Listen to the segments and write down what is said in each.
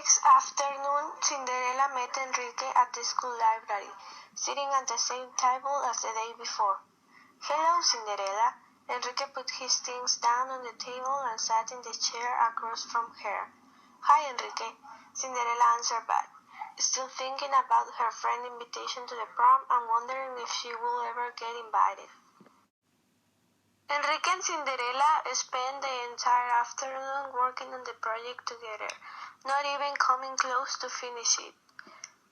next afternoon, Cinderella met Enrique at the school library, sitting at the same table as the day before. "Hello, Cinderella." Enrique put his things down on the table and sat in the chair across from her. "Hi, Enrique," Cinderella answered back, still thinking about her friend's invitation to the prom and wondering if she will ever get invited. Enrique and Cinderella spent the entire afternoon working on the project together, not even coming close to finish it.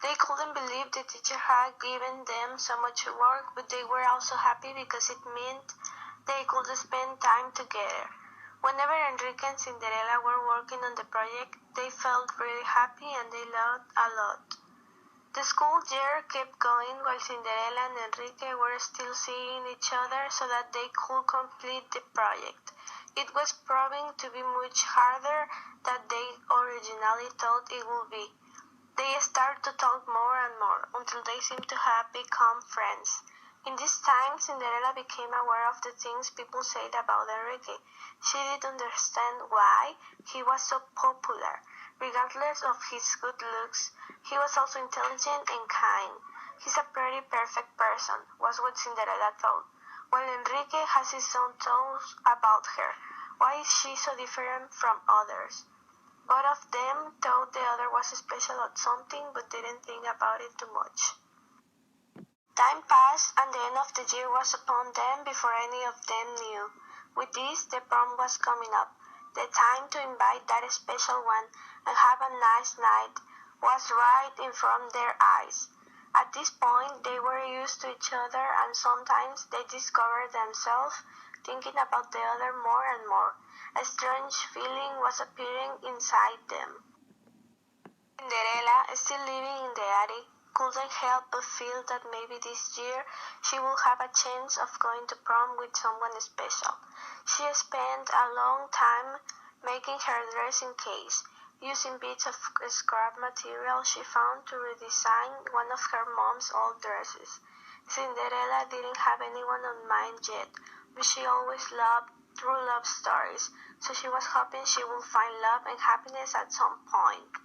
They couldn't believe the teacher had given them so much work, but they were also happy because it meant they could spend time together. Whenever Enrique and Cinderella were working on the project, they felt really happy and they laughed a lot. The school year kept going while Cinderella and Enrique were still seeing each other so that they could complete the project. It was proving to be much harder than they originally thought it would be. They started to talk more and more until they seemed to have become friends. In this time, Cinderella became aware of the things people said about Enrique. She didn't understand why he was so popular. Regardless of his good looks, he was also intelligent and kind. "He's a pretty perfect person," was what Cinderella thought, while Enrique has his own thoughts about her. Why is she so different from others? Both of them thought the other was special at something but didn't think about it too much. Time passed and the end of the year was upon them before any of them knew. With this, the prom was coming up. The time to invite that special one and have a nice night was right in front of their eyes. At this point, they were used to each other and sometimes they discovered themselves thinking about the other more and more. A strange feeling was appearing inside them. Cinderella, still living in the attic, couldn't help but feel that maybe this year she would have a chance of going to prom with someone special. She spent a long time making her dressing case, using bits of scrap material she found to redesign one of her mom's old dresses. Cinderella didn't have anyone on mind yet, but she always loved true love stories, so she was hoping she would find love and happiness at some point.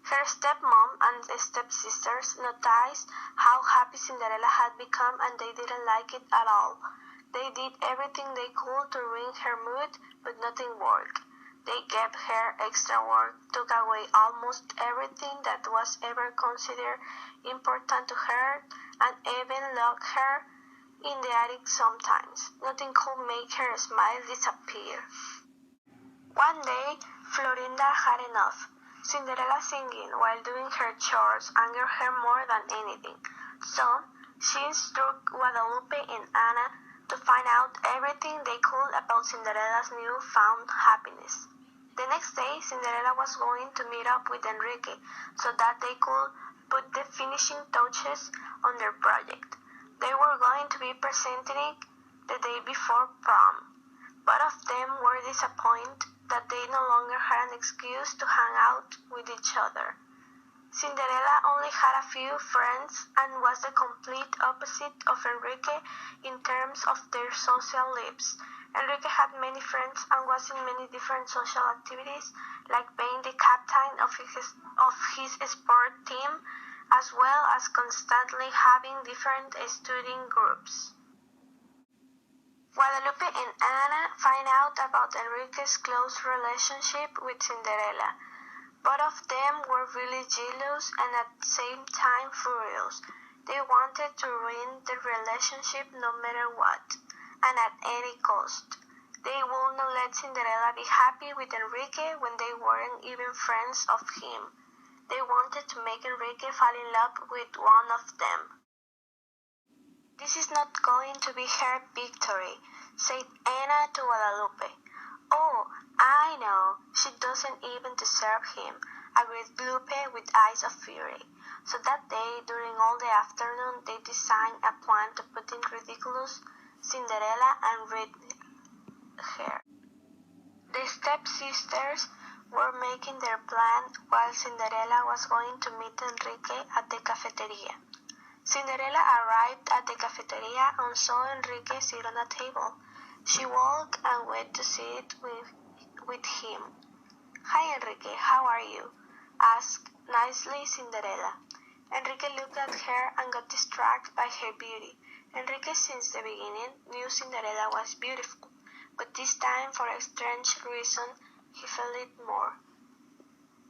Her stepmom and stepsisters noticed how happy Cinderella had become and they didn't like it at all. They did everything they could to ruin her mood, but nothing worked. They gave her extra work, took away almost everything that was ever considered important to her, and even locked her in the attic sometimes. Nothing could make her smile disappear. One day, Florinda had enough. Cinderella singing while doing her chores angered her more than anything. So, she instructed Guadalupe and Anna to find out everything they could about Cinderella's newfound happiness. The next day, Cinderella was going to meet up with Enrique so that they could put the finishing touches on their project. They were going to be presenting the day before prom. Both of them were disappointed that they no longer had an excuse to hang out with each other. Cinderella only had a few friends and was the complete opposite of Enrique in terms of their social lives. Enrique had many friends and was in many different social activities, like being the captain of his sport team, as well as constantly having different studying groups. Guadalupe and Anna find out about Enrique's close relationship with Cinderella. Both of them were really jealous and at the same time furious. They wanted to ruin the relationship no matter what, and at any cost. They would not let Cinderella be happy with Enrique when they weren't even friends of him. They wanted to make Enrique fall in love with one of them. "This is not going to be her victory," said Anna to Guadalupe. "Oh, I know, she doesn't even deserve him," agreed Lupe with eyes of fury. So that day, during all the afternoon, they designed a plan to put in ridiculous Cinderella and rid her. The stepsisters were making their plan while Cinderella was going to meet Enrique at the cafeteria. Cinderella arrived at the cafeteria and saw Enrique sit on a table. She walked and went to sit with him. "Hi, Enrique, how are you?" asked nicely Cinderella. Enrique looked at her and got distracted by her beauty. Enrique since the beginning knew Cinderella was beautiful, but this time for a strange reason he felt it more.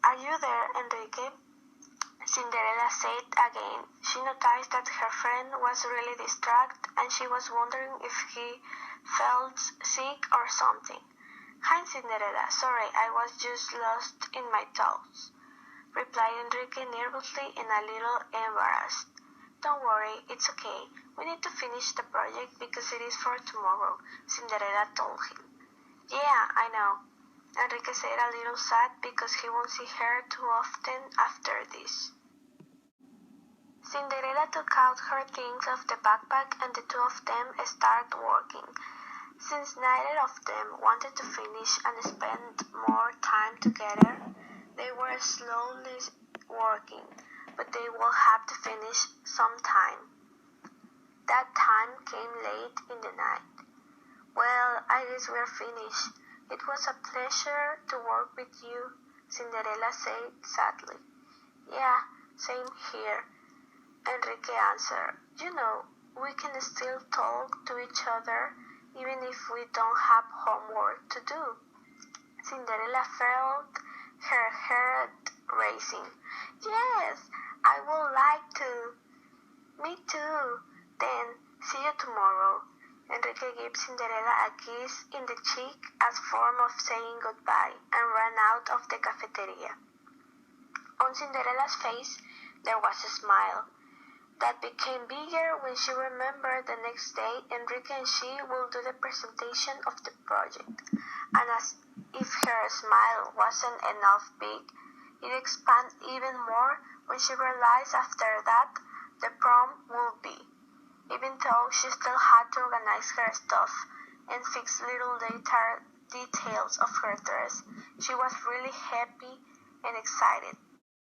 "Are you there, Enrique?" Cinderella said again. She noticed that her friend was really distracted and she was wondering if he felt sick or something. "Hi, Cinderella. Sorry, I was just lost in my thoughts," replied Enrique nervously and a little embarrassed. "Don't worry, it's okay. We need to finish the project because it is for tomorrow," Cinderella told him. "Yeah, I know," Enrique said a little sad because he won't see her too often after this. Cinderella took out her things of the backpack and the two of them started working. Since neither of them wanted to finish and spend more time together, they were slowly working, but they will have to finish sometime. That time came late in the night. "Well, I guess we're finished. It was a pleasure to work with you," Cinderella said sadly. "Yeah, same here," Enrique answered. "You know, we can still talk to each other even if we don't have homework to do." Cinderella felt her heart racing. "Yes, I would like to." "Me too. Then, see you tomorrow." Enrique gave Cinderella a kiss in the cheek as a form of saying goodbye and ran out of the cafeteria. On Cinderella's face there was a smile that became bigger when she remembered the next day Enrique and she would do the presentation of the project. And as if her smile wasn't enough big, it expanded even more when she realized after that the prom would be. Even though she still had to organize her stuff and fix little details of her dress, she was really happy and excited.